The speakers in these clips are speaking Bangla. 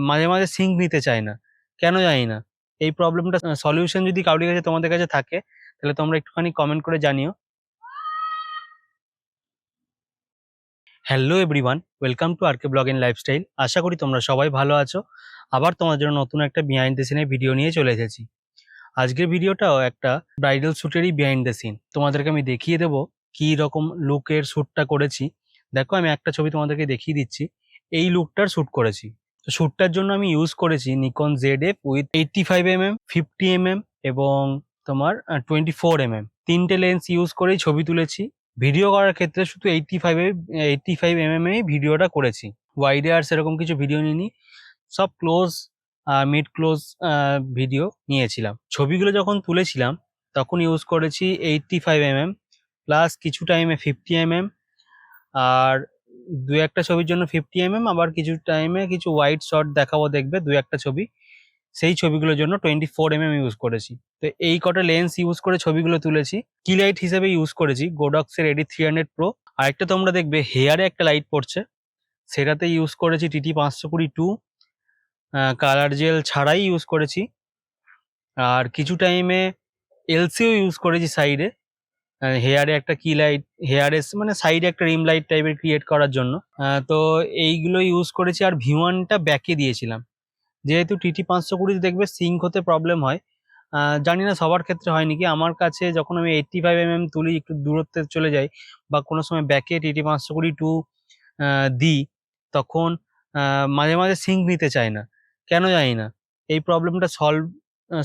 মাঝে মাঝে সিঙ্ক নিতে চায় না, কেন জানি না। এই প্রবলেমটা সলিউশন যদি কারোর কাছে তোমাদের কাছে থাকে তাহলে তোমরা একটুখানি কমেন্ট করে জানিও। Hello everyone, welcome to RK blog and lifestyle. আশা করি তোমরা সবাই ভালো আছো। আবার তোমার জন্য নতুন একটা বিহাইন্ড দ্য সিনের ভিডিও নিয়ে চলে এসেছি। আজকের ভিডিওটাও একটা ব্রাইডাল শ্যুটেরই বিহাইন্ড দ্য সিন। তোমাদেরকে আমি দেখিয়ে দেবো কী রকম লুকের শ্যুটটা করেছি। দেখো, আমি একটা ছবি তোমাদেরকে দেখিয়ে দিচ্ছি। এই লুকটার শ্যুট করেছি। তো শ্যুটটার জন্য আমি ইউজ করেছি Nikon ZF with 85mm, 50mm এবং তোমার 24mm। তিনটে লেন্স ইউজ করেই ছবি তুলেছি। ভিডিও করার ক্ষেত্রে শুধু 85mm এই ভিডিওটা করেছি। ওয়াইডে আর সেরকম কিছু ভিডিও নিইনি, সব ক্লোজ মিড ক্লোজ ভিডিও নিয়েছিলাম। ছবিগুলো যখন তুলেছিলাম তখন ইউজ করেছি 85mm প্লাস কিছু টাইমে 50mm, আর দু একটা ছবির জন্য 50mm, আবার কিছু টাইমে কিছু ওয়াইড শট দেখাবো, দেখবে দু একটা ছবি, সেই ছবিগুলোর জন্য 24mm ইউজ করেছি। তো এই কটা লেন্স ইউজ করে ছবিগুলো তুলেছি। কি লাইট হিসেবে ইউজ করেছি গোডক্সের AD300 Pro। আরেকটা তোমরা দেখবে হেয়ারে একটা লাইট পড়ছে, সেটাতে ইউজ করেছি TT520 2, কালার জেল ছাড়াই ইউজ করেছি। আর কিছু টাইমে LCও ইউজ করেছি সাইডে, হেয়ারে একটা কি লাইট, হেয়ারে মানে সাইডে একটা রিম লাইট টাইপের ক্রিয়েট করার জন্য। তো এইগুলো ইউজ করেছি। আর V1টা ব্যাকে দিয়েছিলাম, যেহেতু TT520 দেখবে সিঙ্ক হতে প্রবলেম হয়। জানি না সবার ক্ষেত্রে হয় নাকি, আমার কাছে যখন আমি 85mm তুলি, একটু দূরত্বে চলে যাই বা কোনো সময় ব্যাকে TT520 দিই, তখন মাঝে মাঝে সিঙ্ক নিতে চায় না, কেন জানি না। এই প্রবলেমটা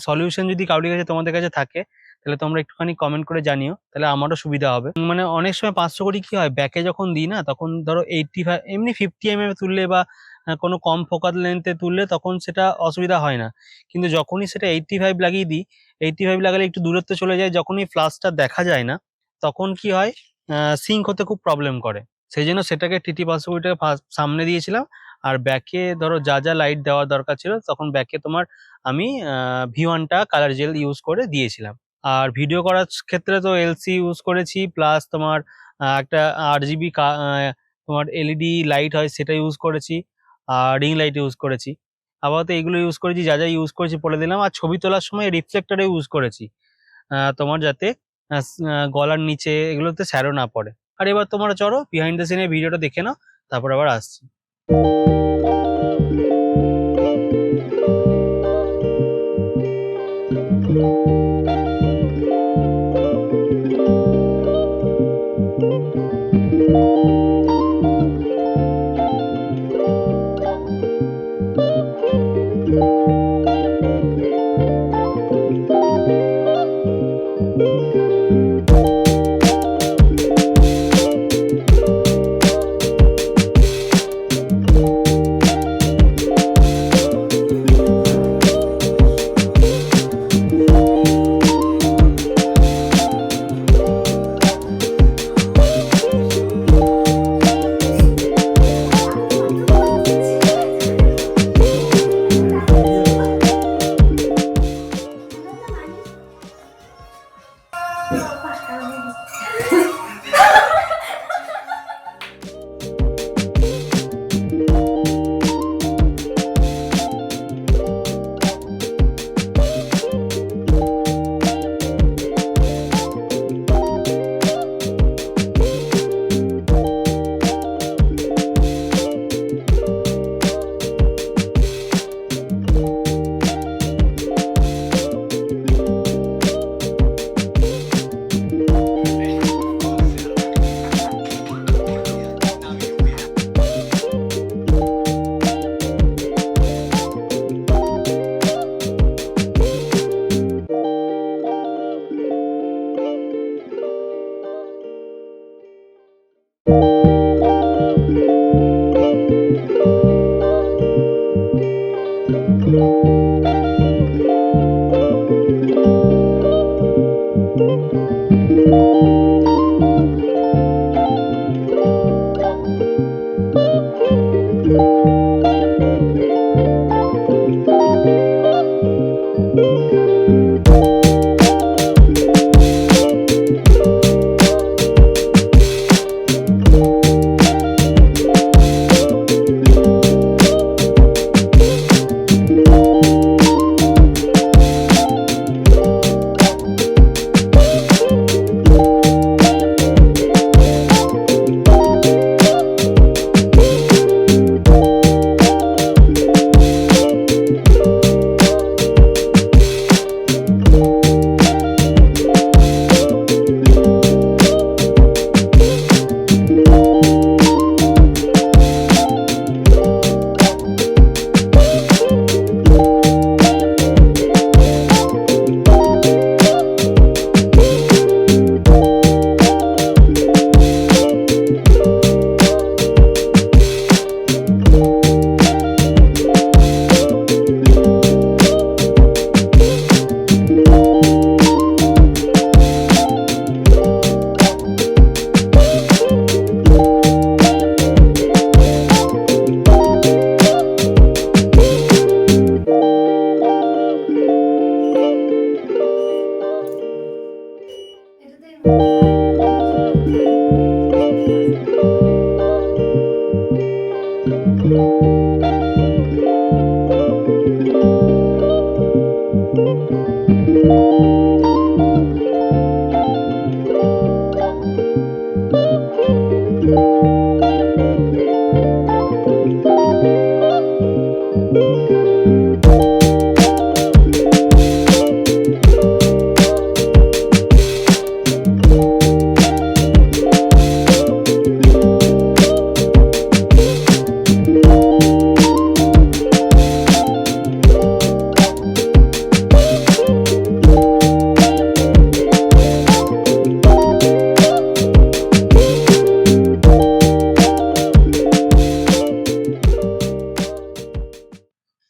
সলিউশন যদি কারোর কাছে তোমাদের কাছে থাকে তাহলে তোমরা একটুখানি কমেন্ট করে জানিও, তাহলে আমারও সুবিধা হবে। মানে অনেক সময় 520 কি হয়, ব্যাকে যখন দিই না, তখন ধরো 85 এমনি 50mm তুললে বা কোনো কম ফোকাল লেন্থে তুললে তখন সেটা অসুবিধা হয় না। কিন্তু যখনই সেটা 85 লাগিয়ে দিই, 85 লাগালে একটু দূরত্বে চলে যায়, যখনই ফ্লাশটা দেখা যায় না তখন কি হয়, সিঙ্ক হতে খুব প্রবলেম করে। সেই জন্য সেটাকে TT520টাকে সামনে দিয়েছিলাম। আর ব্যাকে ধরো যা যা লাইট দেওয়ার দরকার ছিল তখন ব্যাকে তোমার আমি V1টা কালার জেল ইউজ করে দিয়েছিলাম। আর ভিডিও করার ক্ষেত্রে তো LC ইউজ করেছি, প্লাস তোমার একটা RGB তোমার LED লাইট হয় সেটা ইউজ করেছি, আর রিং লাইট ইউজ করেছি। আপাতত এইগুলো ইউজ করেছি, যা যা ইউজ করেছি বলে দিলাম। আর ছবি তোলার সময় রিফ্লেক্টরে ইউজ করেছি, তোমার যাতে গলার নিচে এগুলোতে শ্যাডো না পড়ে। আর এবার তোমরা চলো বিহাইন্ড দ্য সিনের ভিডিওটা দেখে নাও, তারপর আবার আসছি।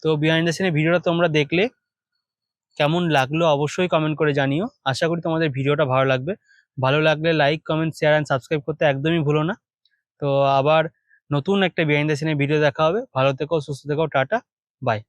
তো বিহাইন্ড দ্য সিনের ভিডিওটা তোমরা দেখলে কেমন লাগলো অবশ্যই কমেন্ট করে জানিও। আশা করি তোমাদের ভিডিওটা ভালো লাগবে। ভালো লাগলে like, comment, share and subscribe করতে একদমই ভুলো না। তো আবার নতুন একটা বিহাইন্ড দ্য সিনের ভিডিও দেখা হবে। ভালো থেকো, সুস্থ থেকো, টাটা, বাই।